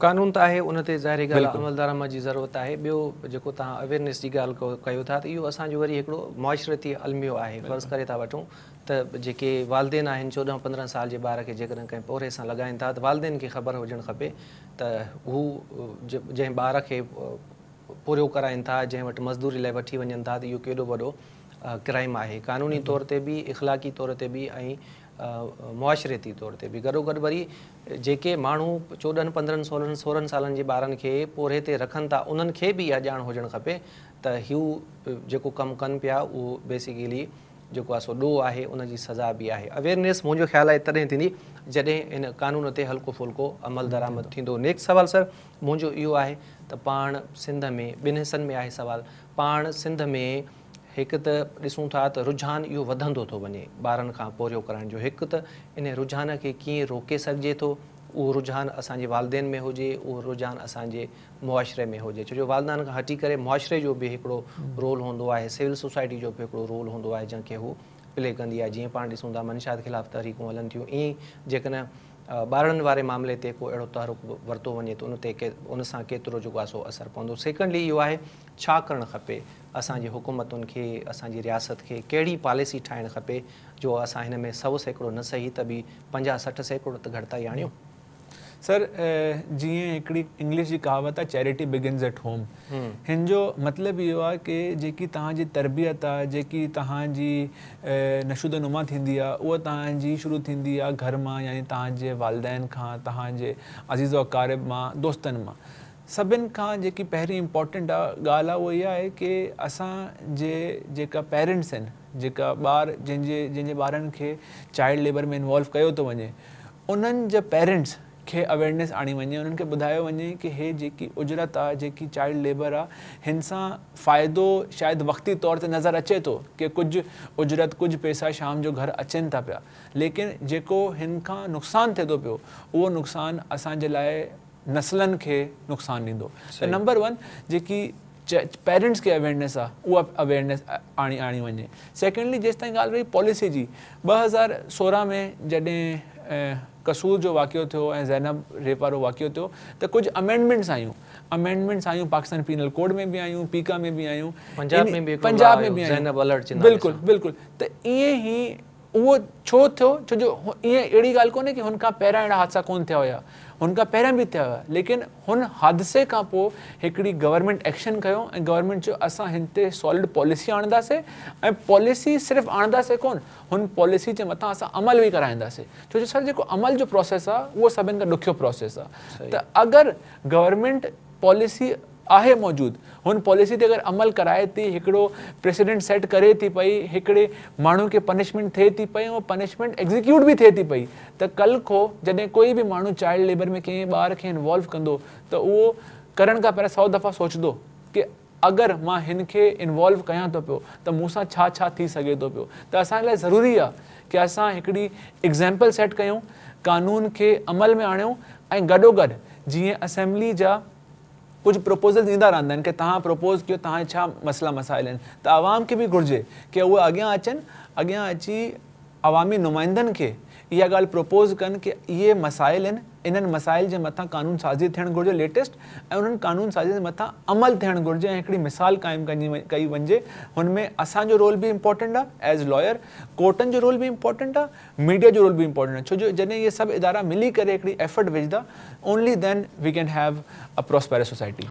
कानून त आहे, उन ते ज़ाहिरी ॻाल्हि आहे अमलदाराम जी ज़रूरत आहे। ॿियो जेको तव्हां अवेयरनेस जी ॻाल्हि कयो था, त इहो असांजो वरी हिकिड़ो मुआशरती अलमियो आहे। फ़र्ज़ु करे था वठूं त जेके वालदेन आहिनि 14-15 साल जे ॿार खे जेकॾहिं कंहिं पोरे सां लॻाइनि था, त वालदेन खे ख़बर हुजणु खपे त हू जंहिं ॿार खे पूरो कराइनि था, जंहिं वटि मज़दूरी लाइ वठी वञनि था, त इहो केॾो वॾो क्राइम आहे, क़ानूनी तौर ते बि, इख़लाक़ी तौर ते बि ऐं मुआशरती तौर ते बि। गॾो गॾु वरी जेके माण्हू 14-15-16 सालनि जे ॿारनि खे पोरे ते रखनि था, उन्हनि खे बि इहा ॼाण हुजणु खपे त हू जेको कमु कनि पिया उहो बेसिकली जेको आहे सो ॾोह आहे, उनजी सज़ा बि आहे। अवेयरनेस मुंहिंजो ख़्यालु आहे तॾहिं थींदी जॾहिं इन कानून ते हल्को फुल्को अमल दरामद थींदो। नेक्स्ट सवाल सर मुंहिंजो इहो आहे त पाण सिंध में ॿिनि हिसनि में आहे सवाल, पाण सिंध में हिकु त ॾिसूं था त रुझान इहो वधंदो थो वञे ॿारनि खां पोरियो कराइण जो। हिकु त इन रुझान खे कीअं रोके सघिजे थो, उहो रुझान असांजे वालदेन में हुजे, उहो रुझान असांजे मुआशरे में हुजे। छो जो वालदान खां हटी करे मुआशरे जो बि हिकिड़ो रोल हूंदो आहे, सिविल सोसाइटी जो बि हिकिड़ो रोल हूंदो आहे जंहिंखे हू प्ले कंदी आहे। जीअं पाण ॾिसूं था मंशात ख़िलाफ़ तहरीकूं हलनि थियूं, ईअं जेकॾहिं ॿारनि वारे मामले ते को अहिड़ो तहरुक वरितो वञे त उन सां केतिरो जेको आहे सो असरु पवंदो। सेकेंडली इहो आहे छा करणु खपे असांजी हुकूमतुनि खे, असांजी रियासत खे, कहिड़ी पॉलिसी ठाहिणु खपे जो असां हिन में 100% न सही त बि 50-60% त घटिताई आणियूं। सर जीअं हिकिड़ी इंग्लिश जी कहावत आहे, चैरिटी बिगिन्स एट होम। हिन जो मतिलबु इहो आहे की जेकी तव्हांजी तरबियत आहे, जेकी तव्हांजी नशोदनुमा थींदी आहे, उहा तव्हांजी शुरू थींदी आहे घर मां, यानी तव्हांजे वालदैन खां, तव्हांजे अज़ीज़ व अक़ारिब मां, दोस्तनि मां। सभिनि खां जेकी पहिरीं इम्पॉर्टेंट ॻाल्हि आहे उहा इहा आहे की असांजे जेका पेरेंट्स आहिनि, जेका ॿार जंहिंजे ॿारनि खे चाइल्ड लेबर में इन्वॉल्व कयो थो वञे, उन्हनि जे पेरेंट्स खे अवेयरनेस आणी वञे, उन्हनि खे ॿुधायो वञे की हे जेकी उजरत आहे, जेकी चाइल्ड लेबर आहे, हिन सां फ़ाइदो शायदि वक़्ती तौर ते नज़र अचे थो की कुझु उजरत, कुझु पैसा शाम जो घर अचनि था पिया, लेकिन जेको हिन खां नुक़सानु थिए थो पियो, उहो नुक़सानु असांजे लाइ नस्लनि खे नुक़सानु ॾींदो। त नंबर 1 जेकी पेरेंट्स खे अवेयरनेस आहे, उहा अवेयरनेस आणी वञे। सेकेंडली जेसि ताईं ॻाल्हि रही पॉलिसी जी, 2016 में जॾहिं कसूर जो वाक़ियो थियो ऐं ज़ैनब रेप वारो वाक़ियो थियो, त कुझु अमेंडमेंट्स आयूं पाकिस्तान पीनल कोड में बि आयूं, पीका में बि आयूं, पंजाब में बि आयूं। बिल्कुलु बिल्कुलु। त ईअं ई उहो छो थियो, छो जो ईअं अहिड़ी ॻाल्हि कोन्हे की हुन खां पहिरियां अहिड़ा हादसा कोन थिया हुया, हुन खां पहिरियां बि थिया हुया, लेकिन हुन हादसे खां पोइ हिकिड़ी गवर्नमेंट एक्शन खयो ऐं गवर्नमेंट चयो असां हिन ते सॉलिड पॉलिसी आणंदासीं, ऐं पॉलिसी सिर्फ़ु आणंदासीं कोन, हुन पॉलिसी जे मथां असां अमल बि कराईंदासीं। छो जो सर जेको अमल जो प्रोसेस आहे उहो सभिनि खां ॾुखियो प्रोसेस आहे। त अगरि गवर्नमेंट पॉलिसी आहे मौजूदु, हुन पॉलिसी ते अगरि अमल कराए थी, हिकिड़ो प्रेसिडेंट सेट करे थी पई, हिकिड़े माण्हू खे पनिशमेंट थिए थी पई, ऐं पनिशमेंट एग्ज़ीक्यूट बि थिए थी पई, त कल्ह को जॾहिं कोई बि माण्हू चाइल्ड लेबर में कंहिं ॿार खे इन्वॉल्व कंदो, त उहो करण खां पहिरियों 100 दफ़ा सोचंदो की अगरि मां हिन खे इन्वॉल्व कयां थो पियो त मूंसां छा छा थी सघे थो पियो। त असांजे लाइ ज़रूरी आहे की असां हिकिड़ी एग्ज़ाम्पल सेट कयूं, कानून खे अमल में आणियूं, ऐं गॾोगॾु जीअं असेंबली जा कुझु प्रपोज़ल्स ईंदा रहंदा आहिनि की तव्हां प्रपोज़ कयो, तव्हांजा छा मसइला मसाइल आहिनि, त आवाम खे बि घुरिजे की उहे अॻियां अचनि, अॻियां अची अवामी नुमाइंदनि खे इहा ॻाल्हि प्रपोज़ कनि की इहे मसाइल आहिनि, इन्हनि मसाइल जे मथां कानून साज़ी थियणु घुरिजे लेटेस्ट, ऐं उन्हनि कानून साज़ी जे मथां अमल थियणु घुरिजे, ऐं हिकिड़ी मिसाल क़ाइमु कई वञिजे। हुन में असांजो रोल बि इम्पॉर्टेंट आहे एज़ लॉयर, कोर्टनि जो रोल बि इम्पॉर्टेंट आहे, मीडिया जो रोल बि इम्पॉर्टेंट आहे। छो जो जॾहिं इहे सभु इदारा मिली करे हिकिड़ी एफर्ट विझंदा, only then we can have a prosperous society.